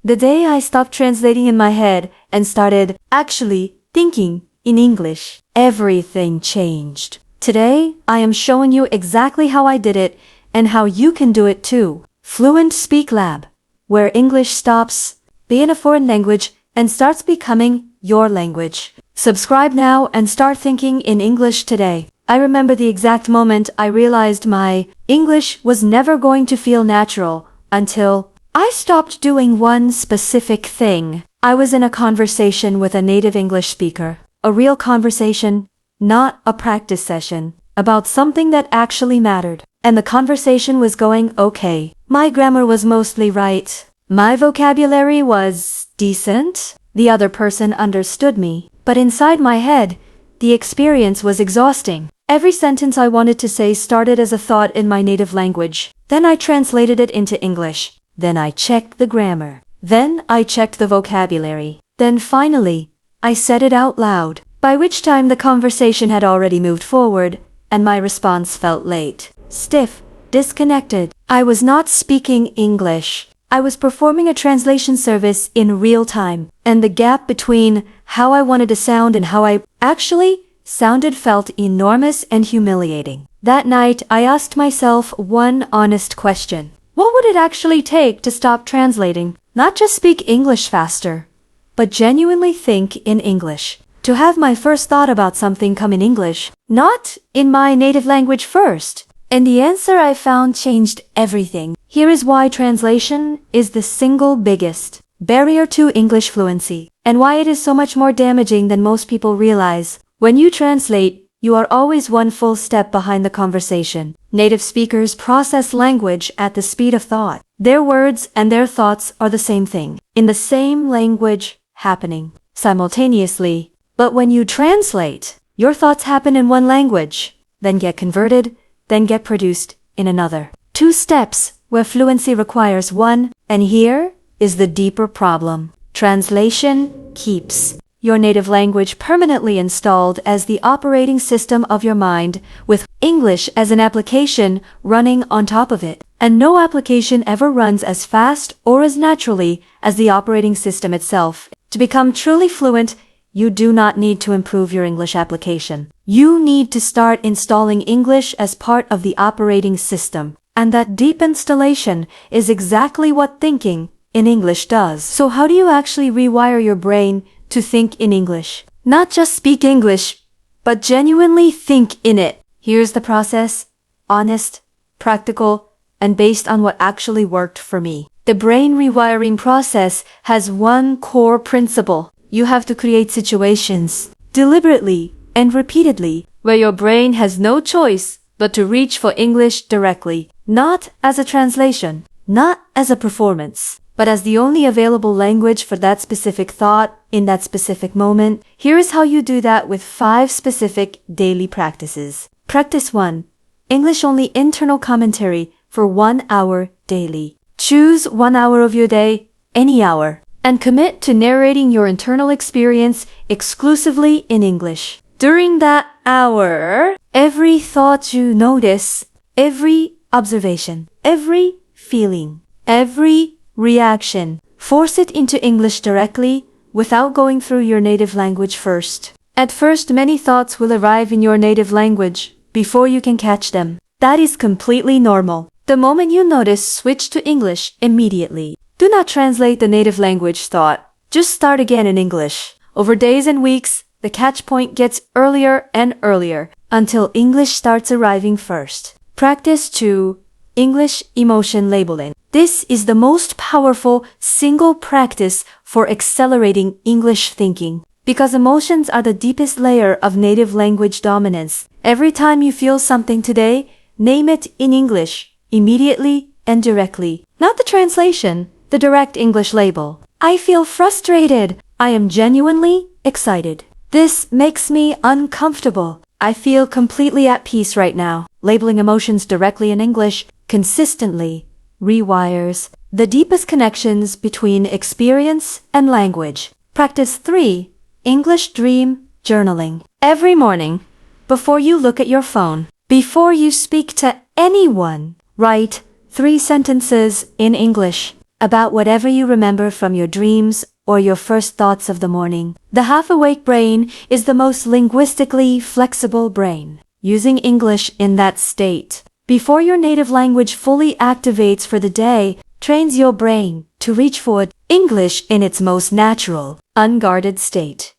The day I stopped translating in my head and started actually thinking in English, everything changed. Today, I am showing you exactly how I did it and how you can do it too. Fluent Speak Lab, where English stops being a foreign language and starts becoming your language. Subscribe now and start thinking in English today. I remember the exact moment I realized my English was never going to feel natural until I stopped doing one specific thing. I was in a conversation with a native English speaker, a real conversation, not a practice session, about something that actually mattered. And the conversation was going okay. My grammar was mostly right. My vocabulary was decent. The other person understood me. But inside my head, the experience was exhausting. Every sentence I wanted to say started as a thought in my native language. Then I translated it into English. Then I checked the grammar. Then I checked the vocabulary. Then finally, I said it out loud, by which time the conversation had already moved forward, and my response felt late, stiff, disconnected. I was not speaking English. I was performing a translation service in real time, and the gap between how I wanted to sound and how I actually sounded felt enormous and humiliating. That night, I asked myself one honest question. What would it actually take to stop translating? Not just speak English faster, but genuinely think in English. To have my first thought about something come in English, not in my native language first. And the answer I found changed everything. Here is why translation is the single biggest barrier to English fluency, and why it is so much more damaging than most people realize. When you translate, you are always one full step behind the conversation. Native speakers process language at the speed of thought. Their words and their thoughts are the same thing, in the same language, happening simultaneously. But when you translate, your thoughts happen in one language, then get converted, then get produced in another. 2 steps where fluency requires one, and here is the deeper problem. Translation keeps your native language permanently installed as the operating system of your mind, with English as an application running on top of it. And no application ever runs as fast or as naturally as the operating system itself. To become truly fluent, you do not need to improve your English application. You need to start installing English as part of the operating system. And that deep installation is exactly what thinking in English does. So how do you actually rewire your brain to think in English? Not just speak English, but genuinely think in it. Here's the process, honest, practical, and based on what actually worked for me. The brain rewiring process has one core principle. You have to create situations, deliberately and repeatedly, where your brain has no choice but to reach for English directly, not as a translation, not as a performance, but as the only available language for that specific thought in that specific moment. Here is how you do that with 5 specific daily practices. Practice 1. English-only internal commentary for 1 hour daily. Choose 1 hour of your day, any hour, and commit to narrating your internal experience exclusively in English. During that hour, every thought you notice, every observation, every feeling, every reaction, force it into English directly without going through your native language first. At first, many thoughts will arrive in your native language before you can catch them. That is completely normal. The moment you notice, switch to English immediately. Do not translate the native language thought. Just start again in English. Over days and weeks, the catch point gets earlier and earlier until English starts arriving first. Practice 2. English emotion labeling. This is the most powerful single practice for accelerating English thinking, because emotions are the deepest layer of native language dominance. Every time you feel something today, name it in English, immediately and directly. Not the translation, the direct English label. I feel frustrated. I am genuinely excited. This makes me uncomfortable. I feel completely at peace right now. Labeling emotions directly in English consistently rewires the deepest connections between experience and language. Practice 3. English Dream Journaling. Every morning, before you look at your phone, before you speak to anyone, write 3 sentences in English. about whatever you remember from your dreams or your first thoughts of the morning. The half-awake brain is the most linguistically flexible brain, using English in that state. Before your native language fully activates for the day, trains your brain to reach for English in its most natural, unguarded state.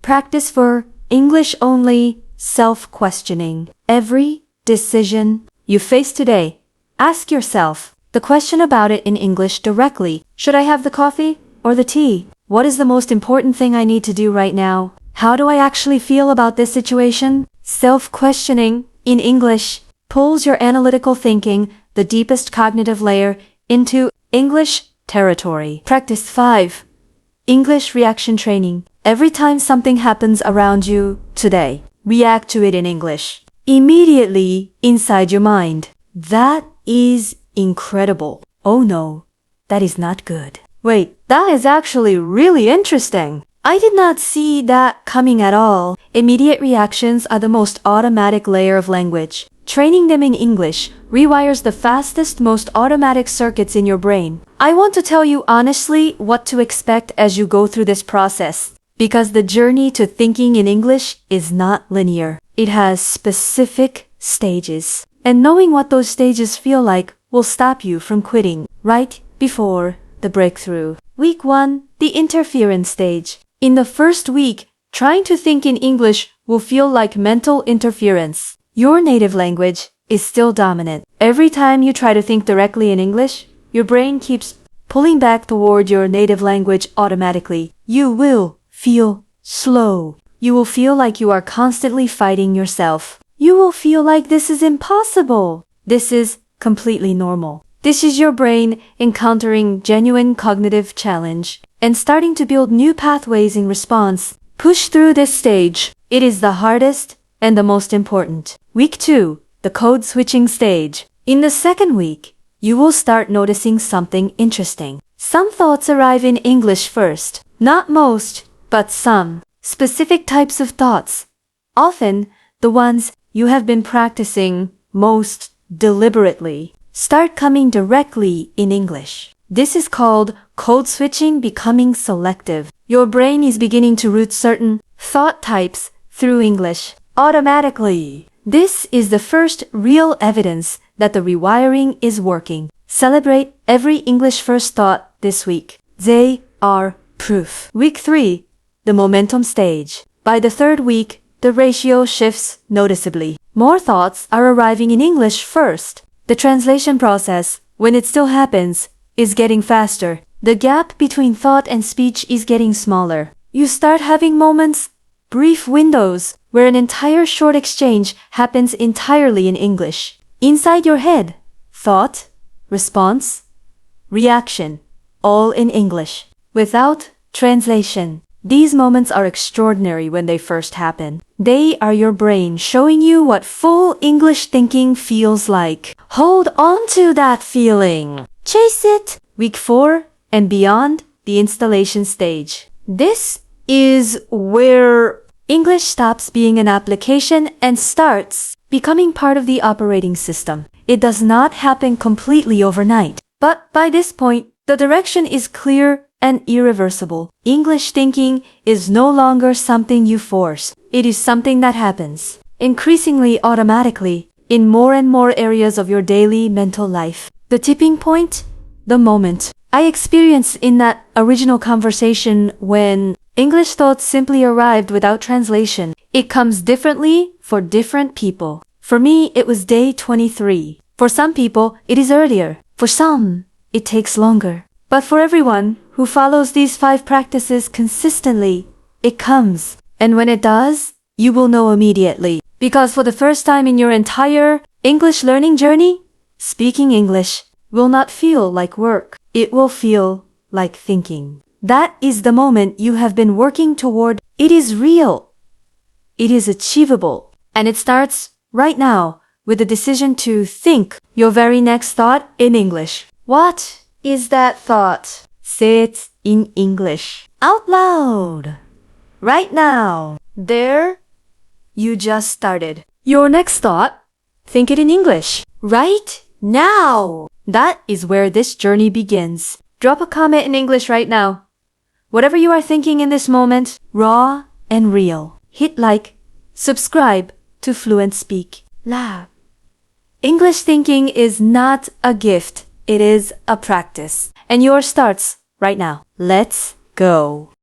Practice for English-only self-questioning. Every decision you face today, ask yourself the question about it in English directly. Should I have the coffee or the tea? What is the most important thing I need to do right now? How do I actually feel about this situation? Self-questioning in English pulls your analytical thinking, the deepest cognitive layer, into English territory. Practice 5. English reaction training. Every time something happens around you today, react to it in English. Immediately inside your mind. That is incredible. Oh no, that is not good. Wait, that is actually really interesting. I did not see that coming at all. Immediate reactions are the most automatic layer of language. Training them in English rewires the fastest, most automatic circuits in your brain. I want to tell you honestly what to expect as you go through this process, because the journey to thinking in English is not linear. It has specific stages, and knowing what those stages feel like will stop you from quitting right before the breakthrough. Week 1, the interference stage. In the first week, trying to think in English will feel like mental interference. Your native language is still dominant. Every time you try to think directly in English, your brain keeps pulling back toward your native language automatically. You will feel slow. You will feel like you are constantly fighting yourself. You will feel like this is impossible. This is completely normal. This is your brain encountering genuine cognitive challenge and starting to build new pathways in response. Push through this stage. It is the hardest and the most important. Week 2, the code switching stage. In the second week, you will start noticing something interesting. Some thoughts arrive in English first. Not most, but some. Specific types of thoughts. Often, the ones you have been practicing most deliberately start coming directly in English. This is called code switching becoming selective. Your brain is beginning to route certain thought types through English automatically. This is the first real evidence that the rewiring is working. Celebrate every English first thought this week. They are proof. Week 3, the momentum stage. By the third week, the ratio shifts noticeably. More thoughts are arriving in English first. The translation process, when it still happens, is getting faster. The gap between thought and speech is getting smaller. You start having moments, brief windows, where an entire short exchange happens entirely in English. Inside your head, thought, response, reaction, all in English, without translation. These moments are extraordinary when they first happen. They are your brain showing you what full English thinking feels like. Hold on to that feeling. Chase it. Week 4 and beyond, the installation stage. This is where English stops being an application and starts becoming part of the operating system. It does not happen completely overnight, but by this point, the direction is clear and irreversible. English thinking is no longer something you force. It is something that happens, increasingly automatically, in more and more areas of your daily mental life. The tipping point? The moment. I experienced in that original conversation when English thoughts simply arrived without translation. It comes differently for different people. For me, it was day 23. For some people, it is earlier. For some, it takes longer. But for everyone who follows these 5 practices consistently, it comes. And when it does, you will know immediately. Because for the first time in your entire English learning journey, speaking English will not feel like work. It will feel like thinking. That is the moment you have been working toward. It is real. It is achievable. And it starts right now with the decision to think your very next thought in English. What is that thought? Say it in English. Out loud. Right now. There. You just started. Your next thought. Think it in English. Right now. That is where this journey begins. Drop a comment in English right now. Whatever you are thinking in this moment, raw and real. Hit like, subscribe to Fluent Speak. Lab. English thinking is not a gift, it is a practice. And yours starts right now. Let's go.